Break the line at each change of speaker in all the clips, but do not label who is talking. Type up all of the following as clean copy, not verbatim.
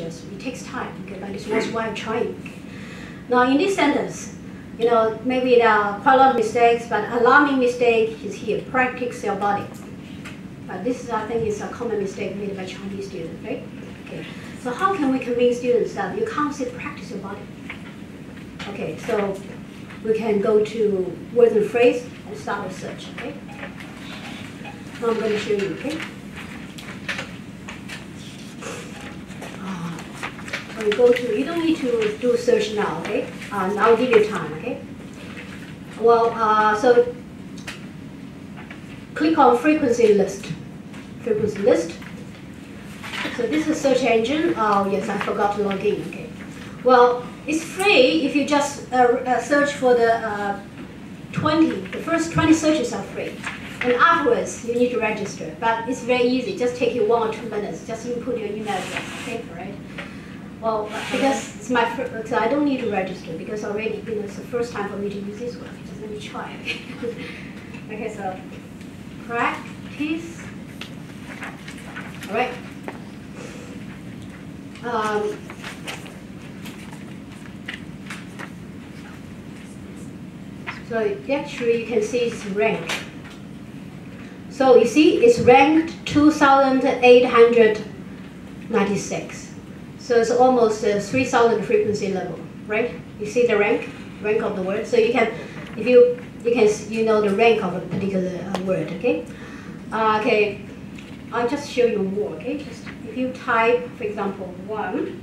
Just it takes time, okay, but it's worthwhile trying. Okay. Now in this sentence, maybe there are quite a lot of mistakes, but alarming mistake is here, practice your body. But this is, I think, is a common mistake made by Chinese students, right? Okay. So how can we convince students that you can't say practice your body? Okay, so we can go to words and phrase and start a search, okay? Now I'm going to show you, okay? You don't need to do search now, okay? I'll give you time, okay? Well, so click on frequency list. Frequency list. So this is search engine. Oh yes, I forgot to log in, okay? Well, it's free if you just search for the first 20 searches are free. And afterwards, you need to register. But it's very easy. Just take you 1 or 2 minutes. Just input your email address, okay, right? Well, because it's my first, so I don't need to register because already, it's the first time for me to use this one. Just let me try. Okay, so practice. All right. So actually, you can see it's ranked. So you see, it's ranked 2,896. So it's almost 3,000 frequency level, right? You see the rank of the word. So you can, you know the rank of a particular word, okay? Okay, I'll just show you more, okay? Just if you type, for example, 1,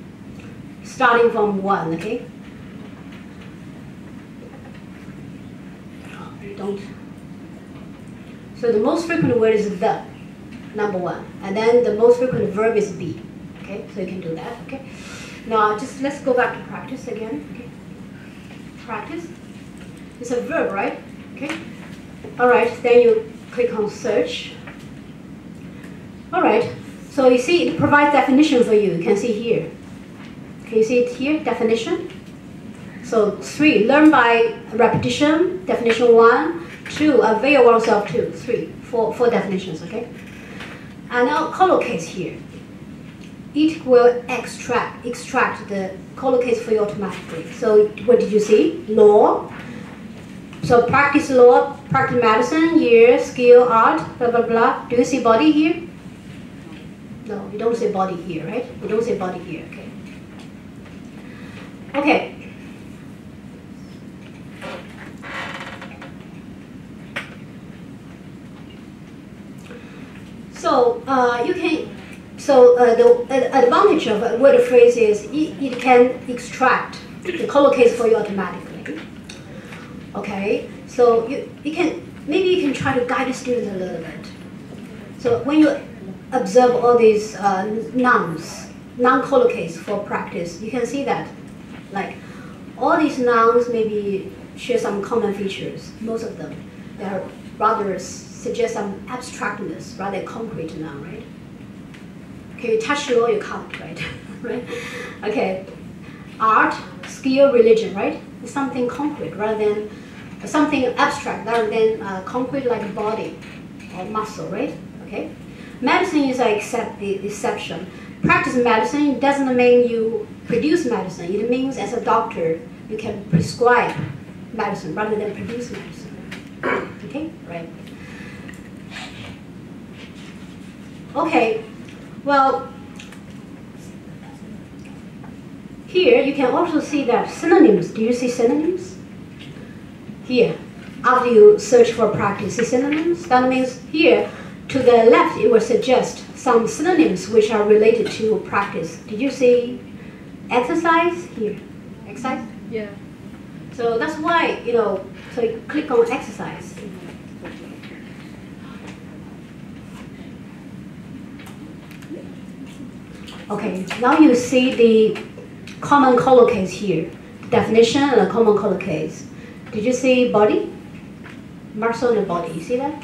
starting from 1, okay? Don't. So the most frequent word is the, number 1, and then the most frequent verb is be. Okay, so you can do that, okay? Now, just let's go back to practice again, okay? Practice. It's a verb, right? Okay? All right, then you click on search. All right, so you see it provides definition for you. You can see here. Can you see it here, definition? So 3, learn by repetition, definition 1, 2, avail oneself 2, 3, 4 definitions, okay? And now collocate here. It will extract the collocate for you automatically. So what did you see? Law. So practice law, practice medicine, year, skill, art, blah, blah, blah. Do you see body here? No, you don't see body here, right? You don't see body here, okay? Okay. So you can. So the advantage of a word phrase is it can extract the collocates for you automatically. Okay, so you can maybe you can try to guide the student a little bit. So when you observe all these nouns, noun collocates for practice, you can see that like all these nouns maybe share some common features. Most of them, they are rather suggest some abstractness rather than concrete noun, right? Okay, you touch law, you can't, right? Right? Okay, art, skill, religion, right? It's something concrete rather than something abstract rather than concrete like body or muscle, right? Okay, medicine is the exception. Practice medicine doesn't mean you produce medicine. It means as a doctor you can prescribe medicine rather than produce medicine. Okay, right? Okay. Well, here you can also see that synonyms. Do you see synonyms? Here, after you search for practice, see synonyms? That means here, to the left, it will suggest some synonyms which are related to practice. Did you see exercise here? Exercise?
Yeah.
So that's why, so you click on exercise. Okay, now you see the common collocates here. Definition and a common collocates. Did you see body? Muscle and body, you see that?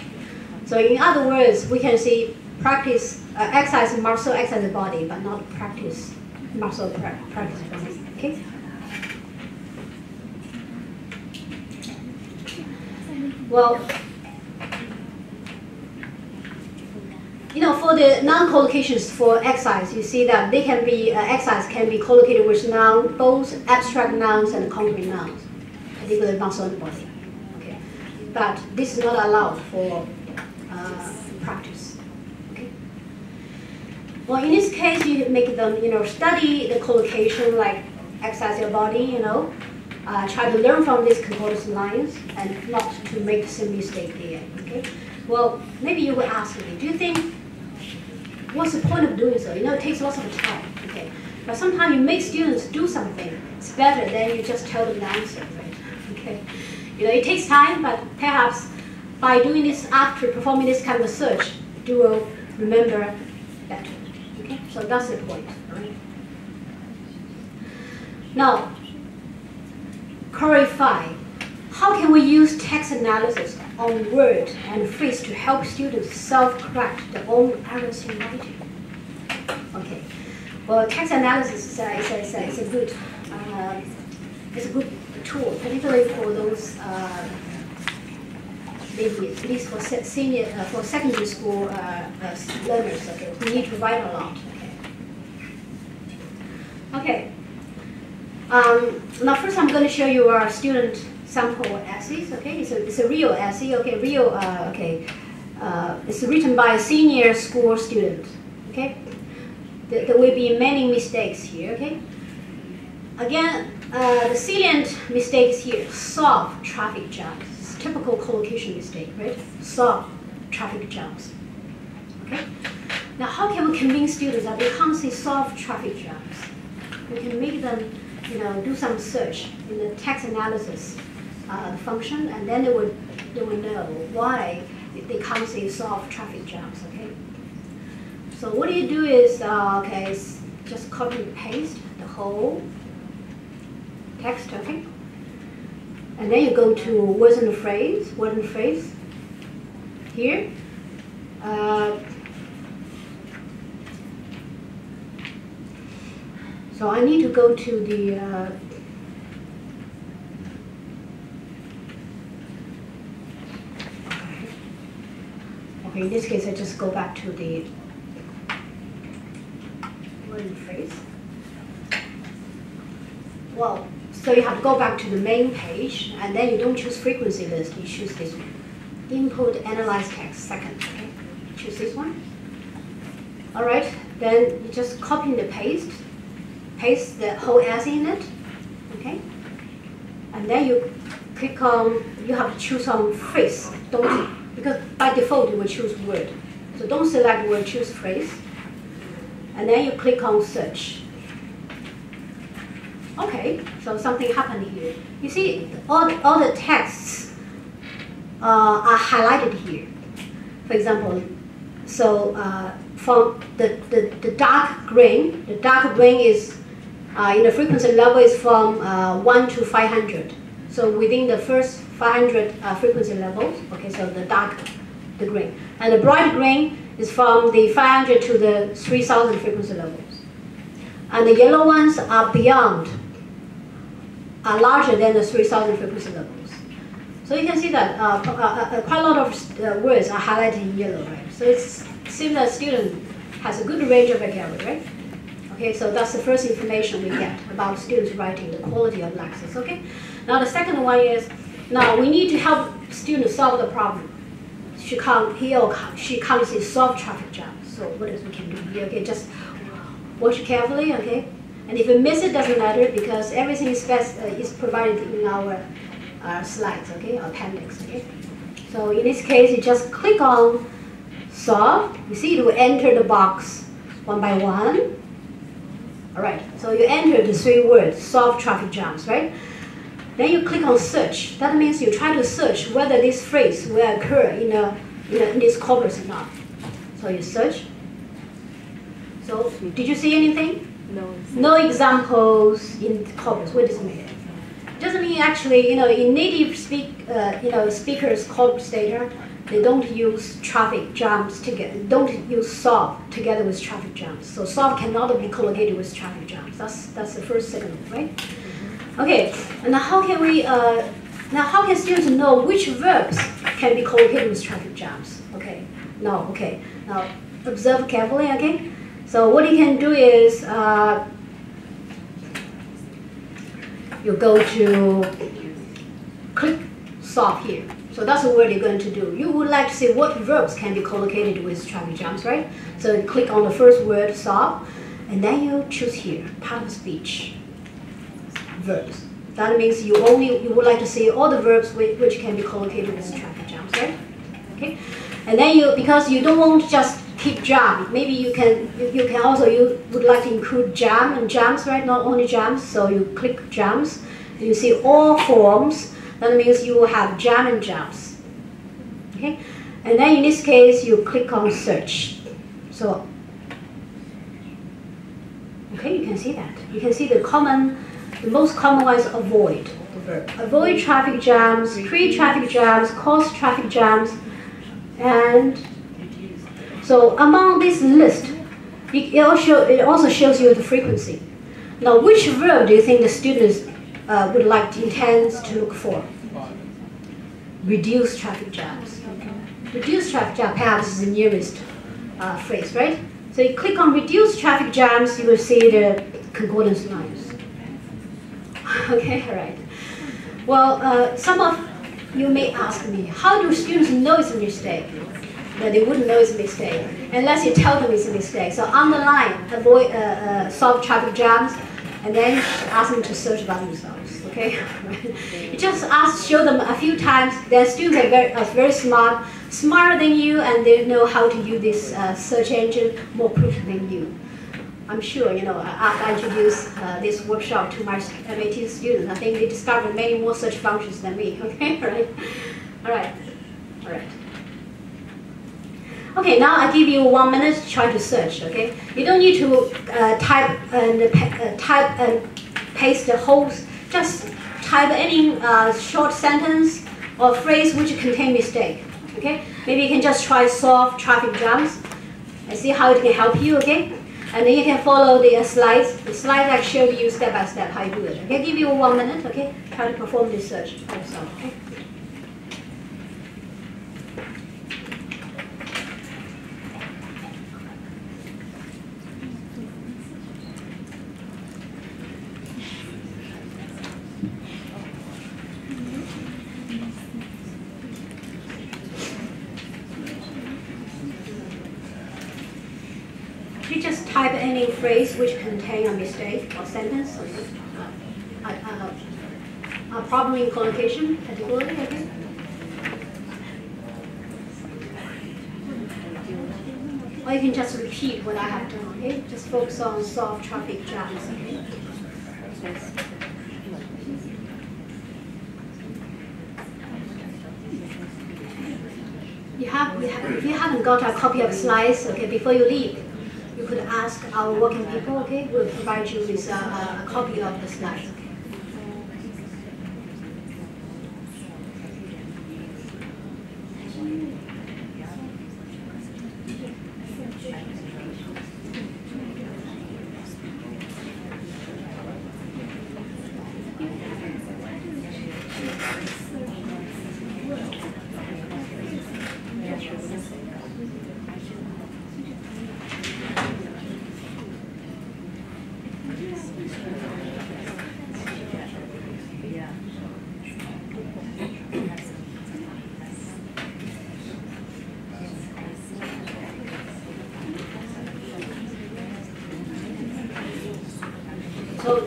So in other words, we can see practice, exercise muscle, exercise body, but not practice muscle, practice body, okay? Well, you know, for the noun collocations for exercise, you see that they can be, exercise can be collocated with noun, both abstract nouns and concrete nouns, particularly muscle and body. Okay, but this is not allowed for practice. Okay. Well, in this case, you make them, you know, study the collocation, like exercise your body, you know, try to learn from these concordance lines and not to make the same mistake again. Okay. Well, maybe you will ask me, do you think, what's the point of doing so? You know, it takes lots of time, okay? But sometimes you make students do something, it's better than you just tell them the answer, right? Okay? You know, it takes time, but perhaps by doing this after performing this kind of search, you will remember better, okay? So that's the point, right? Now, clarify. How can we use text analysis on word and phrase to help students self-correct their own errors in writing? Okay. Well, text analysis is a good tool, particularly for those maybe at least for for secondary school learners. Okay, who need to write a lot. Okay. Now, first I'm going to show you our student sample essays. Okay, it's a real essay. Okay, it's written by a senior school student. Okay, there will be many mistakes here. Okay, again, the salient mistakes here: solve traffic jams. It's typical collocation mistake, right? Solve traffic jams. Okay. Now, how can we convince students that they can't say solve traffic jams? We can make them, you know, do some search in the text analysis function, and then they would know why they can't say solve traffic jams. Okay. So what you do is just copy and paste the whole text. Okay. And then you go to word and phrase. Here. So I need to go to the okay, in this case I just go back to the word and phrase. Well, so you have to go back to the main page, and then you don't choose frequency list, you choose this one. Input, analyze text, second, okay? Choose this one. All right, then you just copy and paste the whole essay in it, okay? And then you click on, you have to choose on phrase, because by default you will choose word. So don't select word, choose phrase. And then you click on search. Okay, so something happened here. You see, all the texts are highlighted here. For example, so from the dark green is in the frequency level is from 1 to 500. So within the first 500 frequency levels, okay, so the green. And the bright green is from the 500 to the 3000 frequency levels. And the yellow ones are larger than the 3000 frequency levels. So you can see that quite a lot of words are highlighted in yellow, right? So it seems that student has a good range of vocabulary, right? Okay, so that's the first information we get about students writing, the quality of lexis, okay? Now the second one is, now we need to help students solve the problem. She can't say solve traffic jams. So what else we can do here? Okay, just watch carefully, okay? And if you miss it, doesn't matter, because everything is provided in our slides, okay, appendix, okay? So in this case, you just click on solve. You see it will enter the box one by one. All right, so you enter the 3 words, solve traffic jams, right? Then you click on search. That means you try to search whether this phrase will occur in this corpus or not. So you search. So did you see anything?
No.
No examples in corpus. What does it mean? It doesn't mean actually, in native speakers corpus data, they don't use traffic jams together. Don't use solve together with traffic jams. So solve cannot be collocated with traffic jams. That's the first signal, right? Okay. And how can we? How can students know which verbs can be collocated with traffic jams? Okay. No. Okay. Now observe carefully, okay? So what you can do is you go to click solve here. So that's what you're going to do. You would like to see what verbs can be collocated with traffic jams, right? So you click on the first word, solve, and then you choose here, part of speech, verbs. That means you would like to see all the verbs which can be collocated with traffic jams, right? Okay, and then because you don't want to just keep jam, maybe you would like to include jam and jams, right? Not only jams, so you click jams, and you see all forms. That means you will have jam and jams. Okay, and then in this case you click on search. So okay, you can see that. You can see the most common ones avoid the verb. Avoid traffic jams, create traffic jams, cause traffic jams, and so among this list, it also shows you the frequency. Now, which verb do you think the students would like to intend to look for? Reduce traffic jams. Reduce traffic jams perhaps is the nearest phrase, right? So you click on reduce traffic jams, you will see the concordance lines. Okay, all right. Well, some of you may ask me, how do students know it's a mistake? No, they wouldn't know it's a mistake unless you tell them it's a mistake. So underline, avoid, solve traffic jams, and then ask them to search by themselves. Okay, you just show them a few times. Their students are very smart, smarter than you, and they know how to use this search engine more quickly than you. I'm sure, after I introduce this workshop to my MAT students, I think they discovered many more search functions than me. Okay, all right. Okay, now I give you 1 minute to try to search. Okay, you don't need to type and paste the whole. Just type any short sentence or phrase which contain mistake. Okay, maybe you can just try solve traffic jams and see how it can help you. Okay. And then you can follow the slides. The slides I showed you step by step how you do it. Okay, I'll give you 1 minute. Okay, try to perform this search for yourself. Okay. You just type any phrase which contain a mistake or sentence, a problem in collocation, particularly, okay? Or you can just repeat what I have done, okay? Just focus on solve traffic jams, okay? If you haven't got a copy of slides, okay, before you leave, you could ask our working people, okay? We'll provide you with a copy of the slides, okay? So,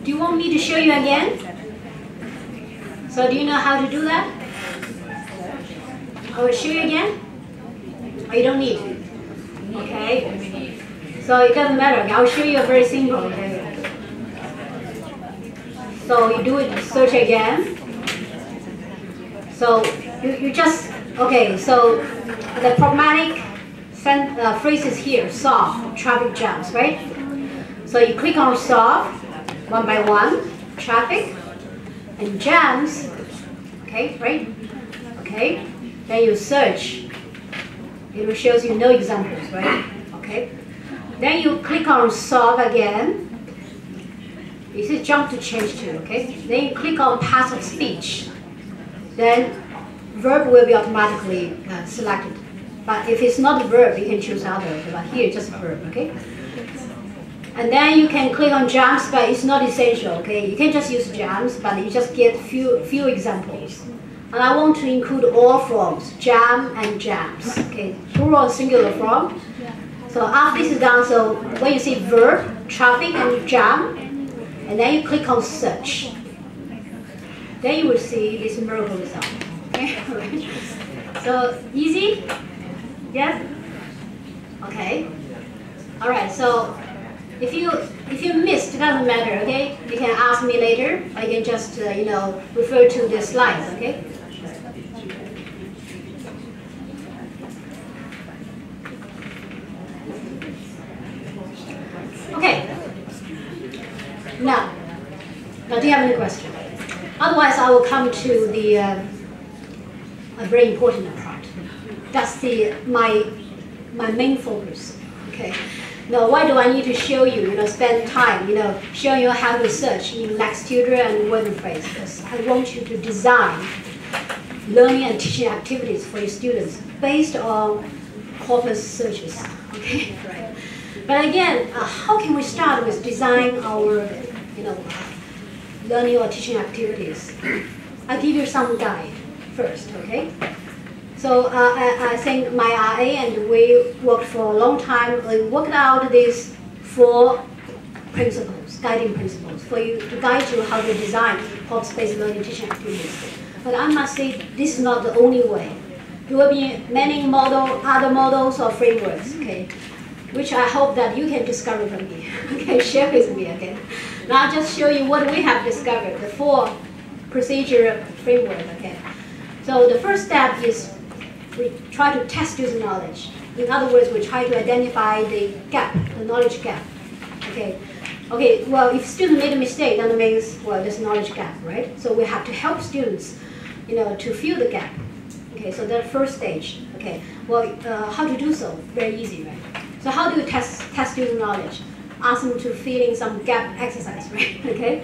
do you want me to show you again? So, do you know how to do that? I will show you again? Or you don't need? Okay. So, it doesn't matter. I will show you a very simple. Okay. So, you do it, search again. So, you just, okay, so the problematic phrases here, solve traffic jams, right? So, you click on solve. One by one, traffic and jams, okay, right? Okay, then you search. It shows you no examples, right? Okay. Then you click on solve again. This is jump to change to, okay? Then you click on path of speech. Then verb will be automatically selected. But if it's not a verb, you can choose other. Okay? But here, just verb. Okay. And then you can click on jams, but it's not essential. Okay. You can just use jams, but you just get few examples. And I want to include all forms, jam and jams. Okay. Plural and singular form. So after this is done, so when you see verb, traffic, and jam, and then you click on search, then you will see this miracle result. Okay. So easy? Yes? Okay. All right. So if you missed, it doesn't matter. Okay. You can ask me later, or you can just refer to the slides. Okay. Okay. Now, do you have any question? Otherwise, I will come to the a very important part. That's my main focus. Okay. Now, why do I need to show you? Spend time, showing you how to search in LexTutor and Word and Phrase? Because I want you to design learning and teaching activities for your students based on corpus searches. Okay. Right. But again, how can we start with design our, learning or teaching activities? I'll give you some guide first, okay? So I think my RA and we worked for a long time. We worked out these 4 principles, guiding principles, for you to guide you how to design corpus-based learning teaching activities. But I must say, this is not the only way. There will be many other models or frameworks, okay? Which I hope that you can discover from me. Okay, share with me again. Now I'll just show you what we have discovered, the 4 procedure framework. Okay. So the first step is we try to test user knowledge. In other words, we try to identify the gap, the knowledge gap. Okay. Okay. Well, if student made a mistake, that means there's knowledge gap, right? So we have to help students, to fill the gap. Okay. So that's the first stage. Okay. Well, how to do so? Very easy, right? So how do you test student knowledge? Ask them to fill in some gap exercise, right? Okay,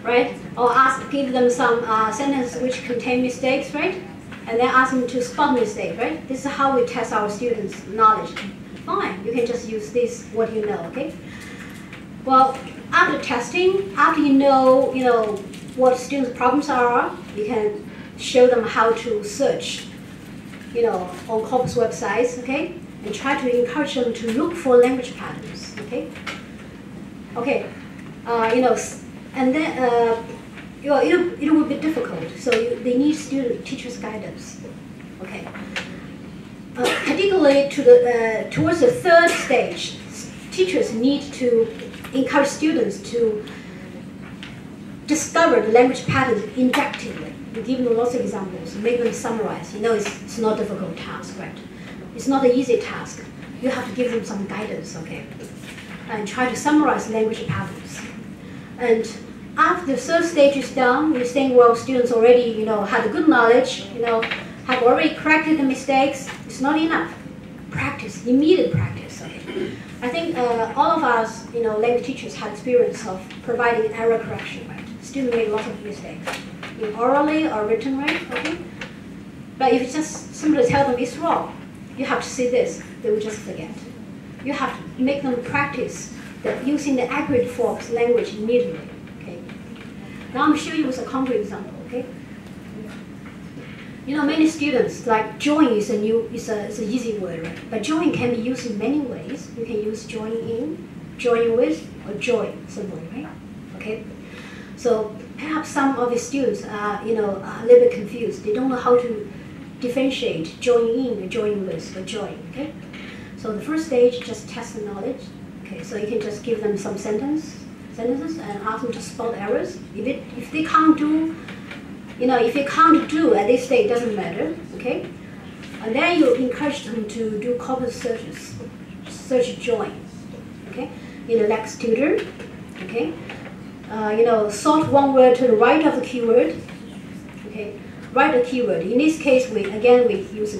right? Or give them some sentences which contain mistakes, right? And then ask them to spot mistake, right? This is how we test our students' knowledge. Fine, you can just use this, what you know, okay? Well, after testing, after you know what students' problems are, you can show them how to search, on corpus websites, okay? And try to encourage them to look for language patterns, okay? Okay, and then it will be difficult. So they need teachers' guidance, okay? Particularly towards the 3rd stage, teachers need to encourage students to discover the language patterns inductively. You give them lots of examples, make them summarize. It's not a difficult task, right? It's not an easy task. You have to give them some guidance, okay? And try to summarize language patterns. And after the 3rd stage is done, we think, well, students already, had good knowledge, have already corrected the mistakes. It's not enough. Practice, immediate practice, okay? I think all of us, language teachers had experience of providing error correction, right? Students make lots of mistakes, orally or written, right? Okay? But if you just simply tell them it's wrong, you have to see this, they will just forget. You have to make them practice using the accurate forms language immediately. Okay. Now I'm showing you with a concrete example. Okay. Many students like join is an easy word, right? But join can be used in many ways. You can use join in, join with, or join simply, right? Okay. So perhaps some of the students are a little bit confused. They don't know how to differentiate join in, join with, or join. Okay. So the first stage, just test the knowledge. Okay, so you can just give them some sentences and ask them to spot errors. If they can't do, if they can't do at this stage, it doesn't matter. Okay, and then you encourage them to do corpus searches, search join. Okay, LexTutor. Okay, sort one word to the right of the keyword. Okay, write a keyword. In this case, we use a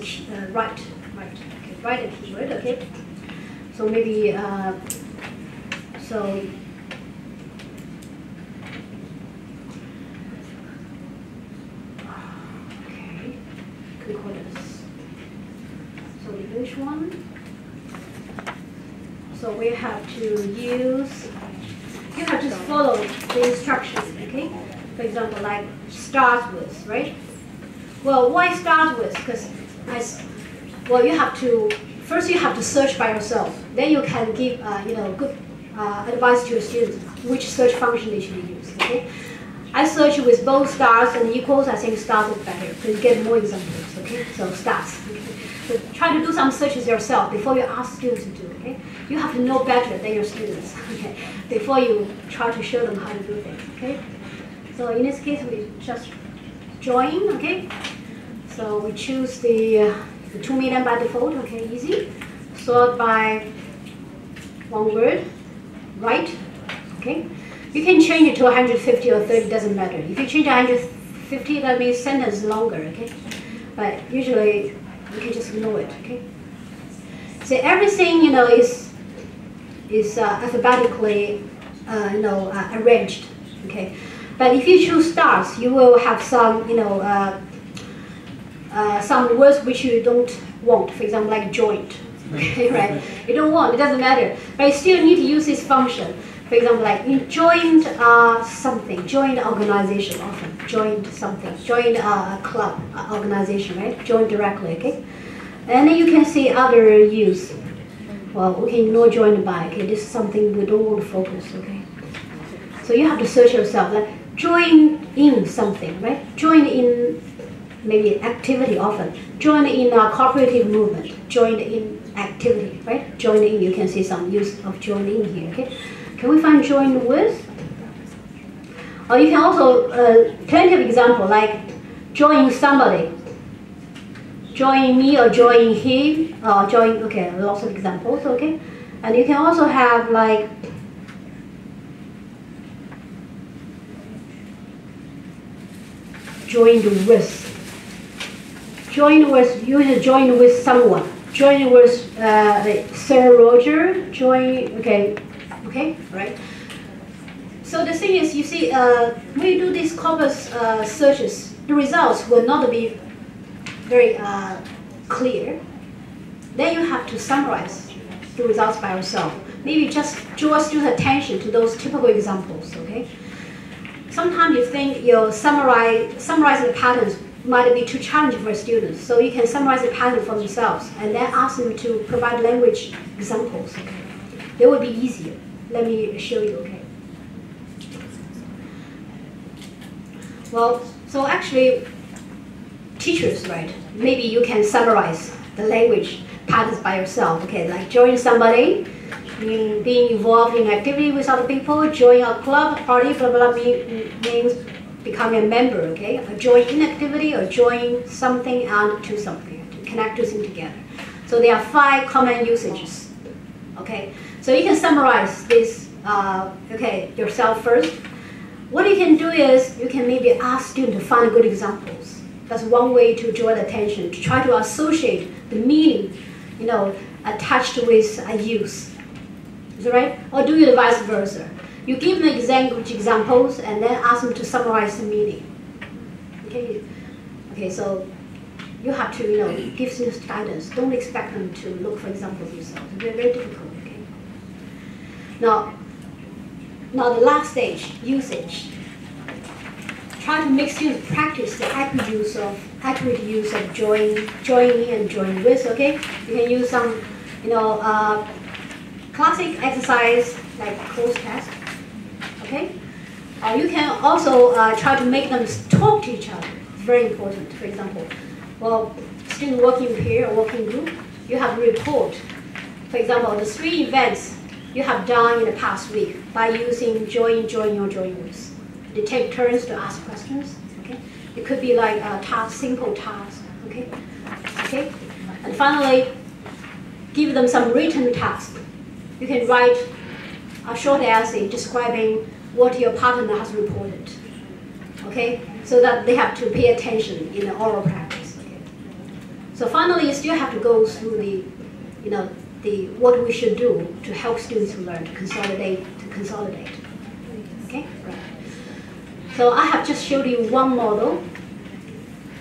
write. Write a keyword, okay? So maybe, okay, concordance. So we English one. So we have to use, you have to follow the instructions, okay? For example, like start with, right? Well, why start with? Because well, you have to, first you have to search by yourself. Then you can give, good advice to your students which search function they should use, okay? I search with both stars and equals. I think stars is better because you get more examples, okay? So stars. Okay? So try to do some searches yourself before you ask students to do, okay? You have to know better than your students, okay? Before you try to show them how to do things, okay? So in this case, we just join, okay? So we choose the 2 million by default, okay, easy. Sort by one word, right, okay? You can change it to 150 or 30, doesn't matter. If you change 150, that means sentence is longer, okay? But usually, you can just ignore it, okay? So everything, is alphabetically, arranged, okay? But if you choose stars, you will have some, some words which you don't want. For example, like joint, okay, right? You don't want, it doesn't matter. But you still need to use this function. For example, like in joined something, joined organization often, joined something, joined club organization, right? Joined directly, okay? And then you can see other use. Well, we can ignore joined by, okay? This is something we don't want to focus, okay? So you have to search yourself, like join in something, right? Join in maybe activity often. Join in a cooperative movement, join in activity, right? Join in, you can see some use of join in here, okay? Can we find join with? Or you can also, plenty of example, like join somebody. Join me or join him, or join, okay, lots of examples, okay? And you can also have like, joined with. Join with, usually join with someone. Join with Sir Roger, join, okay, right? So the thing is, you see, when you do these corpus searches, the results will not be very clear. Then you have to summarize the results by yourself. Maybe just draw students' attention to those typical examples, okay? Sometimes you think your summarizing the patterns might be too challenging for students, so you can summarize the pattern for themselves and then ask them to provide language examples, okay? They will be easier. Let me show you, okay? Well, so actually, teachers, right? Maybe you can summarize the language patterns by yourself, okay? Like join somebody, being involved in activity with other people, join a club, party, blah, blah, means becoming a member, okay? A join in activity or join something and to something, to connect two things together. So there are 5 common usages, okay? So you can summarize this, yourself first. What you can do is you can maybe ask students to find good examples. That's one way to draw the attention, to try to associate the meaning, attached with a use. Is that right? Or do you vice versa? You give them language examples and then ask them to summarize the meaning. Okay. Okay. So you have to, give students guidance. Don't expect them to look for examples themselves. It's very difficult. Okay. Now the last stage, usage. Try to make students practice the accurate use of join in and join with. Okay, you can use some, classic exercise like closed test. Okay, you can also try to make them talk to each other. It's very important. For example, well, students working here or working group, you have to report. For example, the 3 events you have done in the past week by using join, or join with. They take turns to ask questions. Okay, it could be like a task, simple task. Okay, and finally, give them some written task. You can write a short essay describing what your partner has reported. Okay, so that they have to pay attention in the oral practice. Okay? So finally, you still have to go through the what we should do to help students learn, to consolidate. Okay, right. So I have just showed you one model,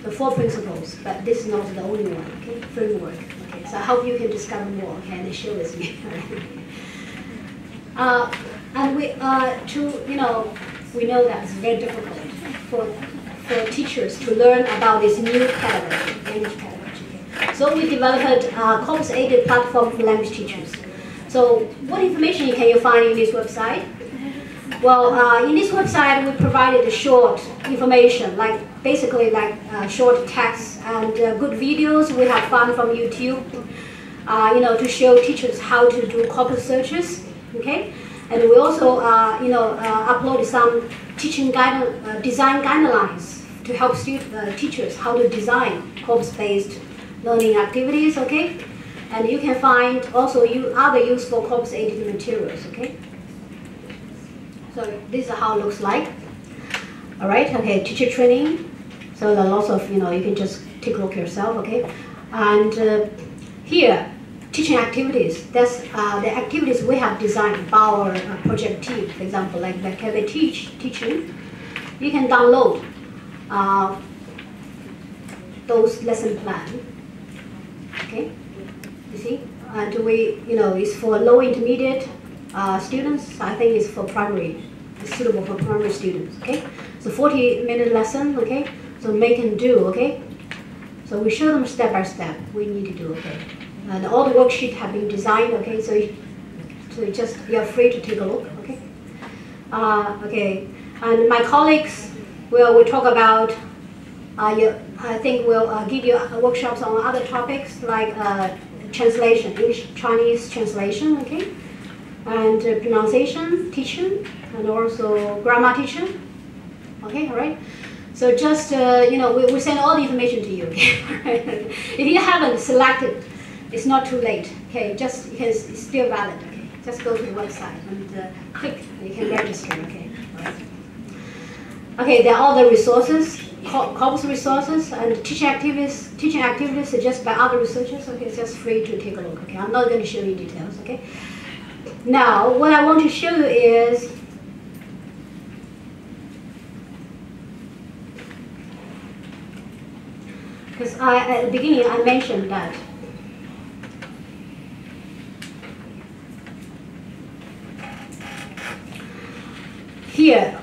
the 4 principles, but this is not the only one. Okay, framework. Okay, So I hope you can discover more, okay, and share with me. And we, we know that it's very difficult for teachers to learn about this new pedagogy, language pedagogy. Okay? So we developed a corpus-aided platform for language teachers. So what information can you find in this website? Well, in this website, we provided short information, basically short text and good videos we have found from YouTube, to show teachers how to do corpus searches, okay? And we also, uploaded some teaching design guidelines to help teachers how to design corpus-based learning activities, okay? And you can find also other useful corpus-aided materials, okay? So this is how it looks like. All right, okay, teacher training. So there are lots of, you can just take a look yourself, okay? And here, teaching activities. That's the activities we have designed by our project team. For example, like Vocabulary teaching. You can download those lesson plan. Okay, you see, and it's for low intermediate students. I think it's for primary. It's suitable for primary students. Okay, so 40-minute lesson. Okay, so make and do. Okay, so we show them step by step. We need to do. Okay. And all the worksheets have been designed, okay, so you're free to take a look, okay? Okay, and my colleagues will talk about, I think we'll give you workshops on other topics like translation, English-Chinese translation, okay? And pronunciation teaching, and also grammar teaching, okay, all right? So just, we send all the information to you, okay? If you haven't selected, it's not too late, okay? Just because it's still valid, okay? Just go to the website and click, you can register, okay? All right. Okay, there are all the resources, corpus resources, and teaching activities suggested by other researchers, okay? It's just free to take a look, okay? I'm not going to show you details, okay? Now, what I want to show you is because at the beginning I mentioned that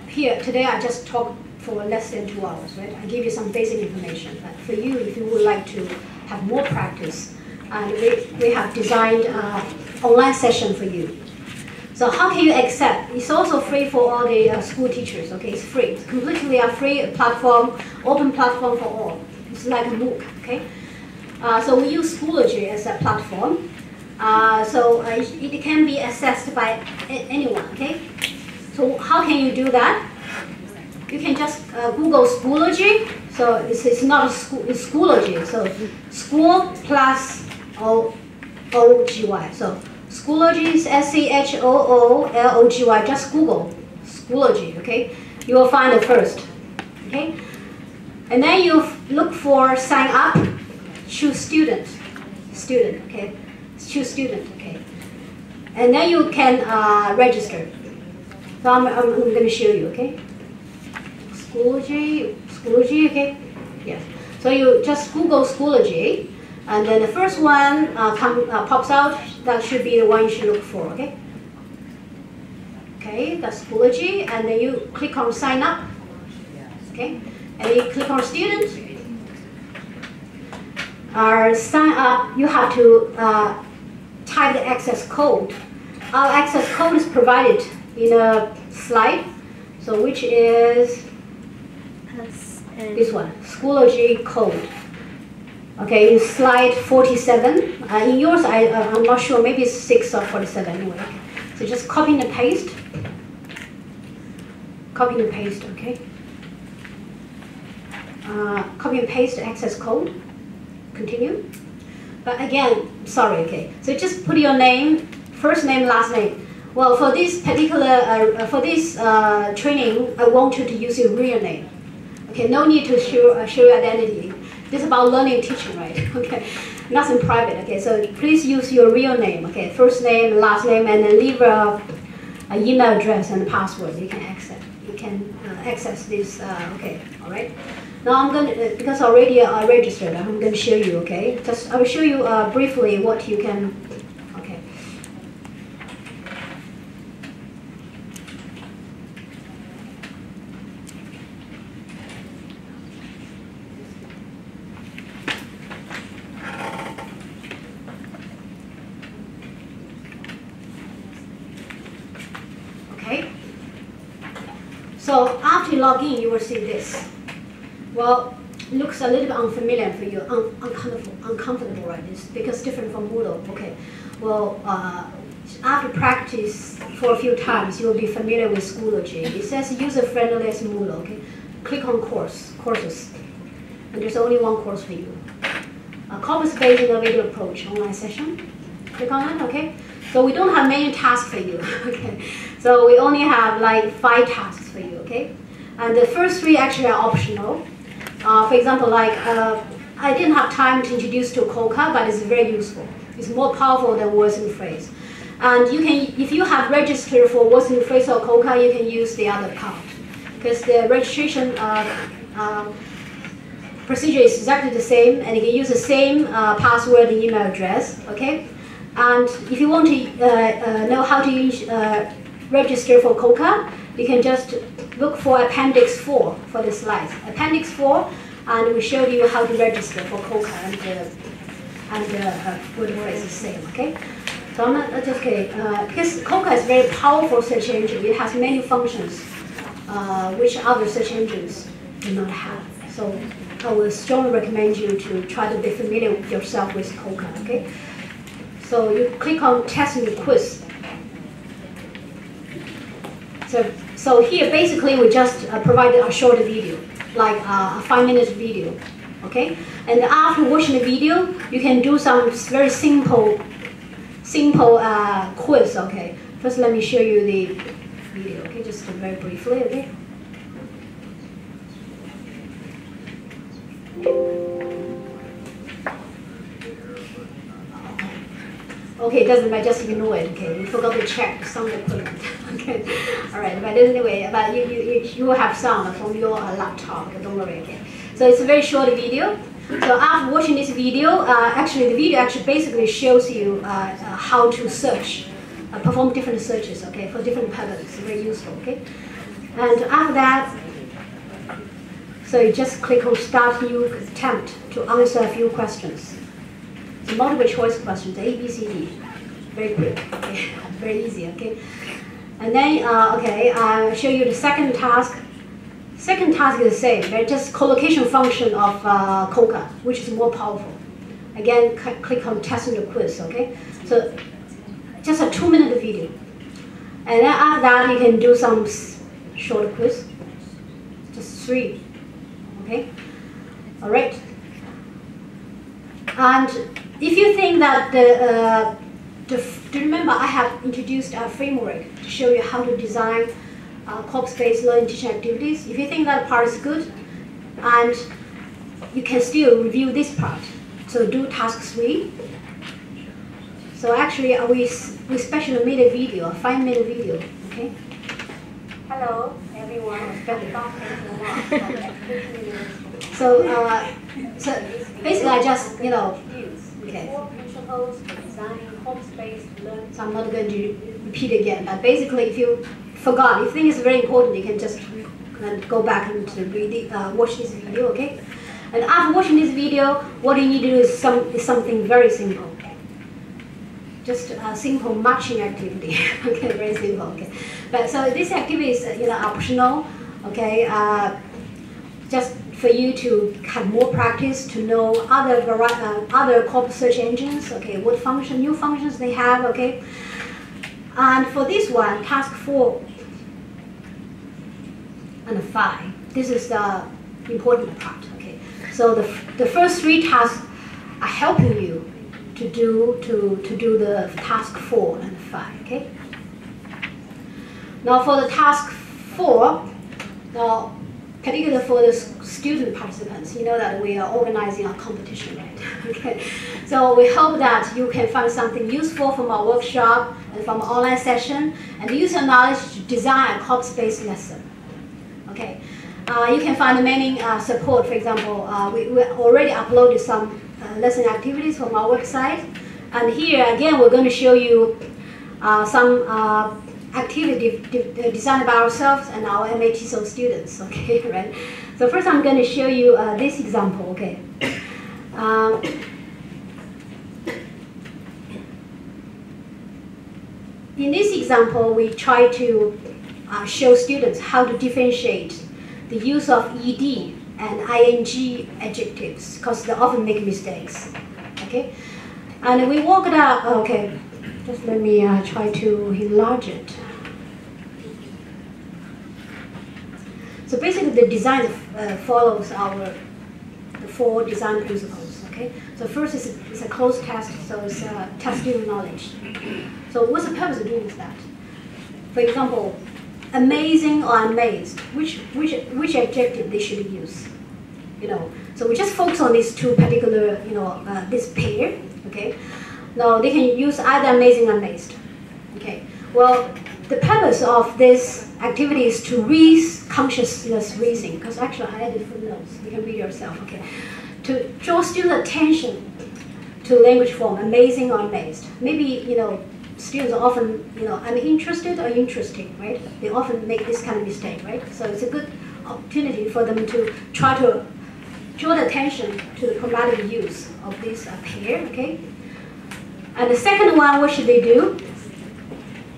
Here, today I just talked for less than 2 hours, right? I give you some basic information, but for you, if you would like to have more practice, we have designed an online session for you. So how can you accept? It's also free for all the school teachers, okay? It's free. It's completely a free platform, open platform for all. It's like a MOOC, okay? So we use Schoology as a platform. It can be accessed by anyone, okay? So how can you do that? You can just Google Schoology. So it's not a school, it's Schoology. So school plus O-G-Y. So Schoology is Schoology. Just Google Schoology, okay? You will find it first, okay? And then you look for sign up, choose student, okay? Choose student, okay? And then you can register. So I'm going to show you, okay? Schoology, okay? Yes. So you just Google Schoology, and then the first one pops out. That should be the one you should look for, okay? Okay, that's Schoology, and then you click on sign up, okay? And you click on student. Sign up, you have to type the access code. Our access code is provided in a slide, so which is this one, Schoology code. Okay, in slide 47. In yours, I'm not sure, maybe it's 6 or 47 anyway. So just copy and paste. Copy and paste, okay? Copy and paste the access code. Continue. But again, sorry, okay. So just put your name, first name, last name. Well, for this particular, training, I want you to use your real name. Okay, no need to show your identity. This is about learning teaching, right? Okay, nothing private. Okay, so please use your real name. Okay, first name, last name, and then leave an email address and a password. You can access. You can access this. Okay, all right. Now I'm going to, because already I registered, I'm going to show you. Okay, just I will show you briefly what you can. Okay. Okay. So after you log in, you will see this. Well, it looks a little bit unfamiliar for you, uncomfortable, right? It's because different from Moodle. Okay. Well, after practice for a few times, you'll be familiar with Schoology. It says user-friendly as Moodle. Okay. Click on courses, and there's only one course for you. Corpus-based innovative approach online session. Click on it. Okay. So we don't have many tasks for you. Okay. So we only have like 5 tasks for you. Okay. And the first 3 actually are optional. For example, like I didn't have time to introduce to COCA, but it's very useful. It's more powerful than words and phrase. And you can, if you have registered for words and phrase or COCA, you can use the other part, because the registration procedure is exactly the same, and you can use the same password and email address. Okay. And if you want to know how to use, register for COCA, you can just look for Appendix 4 for the slides. Appendix 4, and we showed you how to register for COCA, and whatever is the same. Okay. So I'm not just okay because COCA is a very powerful search engine. It has many functions which other search engines do not have. So I would strongly recommend you to try to be familiar with yourself with COCA. Okay. So you click on Test and Quiz. So here basically we just provided a short video, like a 5-minute video, okay? And after watching the video, you can do some very simple quiz, okay? First let me show you the video, okay? Just very briefly, okay? Okay, it doesn't matter, just ignore it, okay? We forgot to check sound equipment, okay? All right, but anyway, but you will have sound from your laptop, okay? Don't worry, okay? So it's a very short video. So after watching this video, actually the video actually basically shows you how to search, perform different searches, okay? For different purposes, it's very useful, okay? And after that, so you just click on Start New Attempt to answer a few questions. Multiple choice questions, A, B, C, D. Very quick, okay? Very easy, okay? And then, okay, I'll show you the second task. Second task is the same, right? Just collocation function of COCA, which is more powerful. Again, click on Test and Quiz, okay? So, just a 2-minute video. And then after that, you can do some short quiz. Just 3, okay? All right. And if you think that remember I have introduced a framework to show you how to design corpus-based learning teaching activities. If you think that part is good, and you can still review this part. So do task 3. So actually we specially made a video, a 5-minute video, okay?
Hello everyone.
So basically I just, you know, okay.
Principles for designing corpus-based learning.
So I'm not going to repeat again, but basically if you forgot, if you think it's very important, you can just go back and watch this video, okay? And after watching this video, what you need to do is something very simple. Just a simple matching activity, okay, very simple, okay. But so this activity is, you know, optional, okay, just for you to have more practice, to know other corpus search engines, okay, what new functions they have, okay. And for this one, task 4 and 5, this is the important part, okay. So the first 3 tasks are helping you to do the task 4 and 5, okay. Now for the task 4, now particularly for the student participants, you know that we are organizing a competition, right? Okay, so we hope that you can find something useful from our workshop and from our online session, and use your knowledge to design a corpus-based lesson. Okay, you can find many support. For example, we already uploaded some lesson activities from our website, and here again we're going to show you some activity designed by ourselves and our MATSO students, okay, right? So first I'm going to show you this example, okay? In this example, we try to show students how to differentiate the use of ED and ING adjectives, because they often make mistakes, okay? And we worked out, okay, just let me try to enlarge it. So basically the design follows the 4 design principles, okay? So first is a closed test, so it's testing knowledge. So what's the purpose of doing that? For example, amazing or amazed, which adjective they should use? You know, so we just focus on these 2 particular, you know, this pair, okay? Now they can use either amazing or amazed. Okay. Well, the purpose of this activity is to raise consciousness raising, because actually I added footnotes. You can read yourself. Okay. To draw student attention to language form, amazing or amazed. Maybe, you know, students are often, you know, I'm interested or interesting, right? They often make this kind of mistake, right? So it's a good opportunity for them to try to draw the attention to the chromatic use of this pair. Okay. And the second one, what should they do?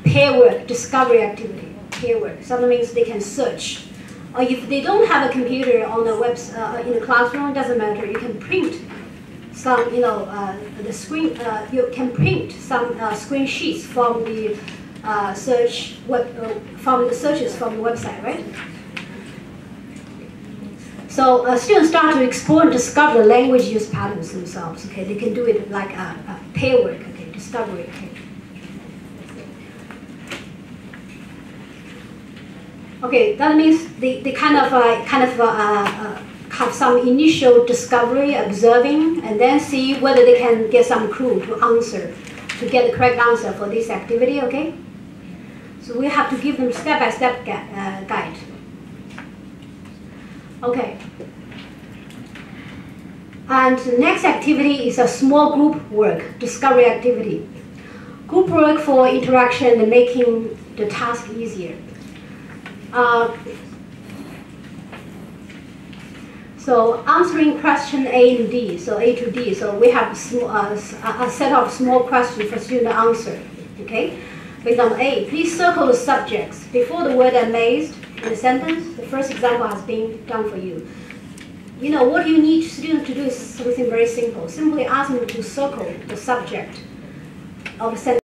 Pair work, discovery activity, pair work. So that means they can search. Or if they don't have a computer on the in the classroom, it doesn't matter. You can print some, you know, the screen. You can print some screen sheets from the from the searches from the website, right? So students start to explore and discover the language use patterns themselves. Okay, they can do it like a pair work. Okay, discovery. Okay. Okay, that means they kind of have some initial discovery, observing, and then see whether they can get some clue to answer, to get the correct answer for this activity. Okay. So we have to give them step-by-step guide. Okay. And the next activity is a small group work, discovery activity. Group work for interaction and making the task easier. So answering question A and D, so A to D. So we have a set of small questions for student to answer. Okay. For example, A, please circle the subjects before the word amazed in the sentence. The first example has been done for you. You know, what you need students to do is something very simple. Simply ask them to circle the subject of a sentence.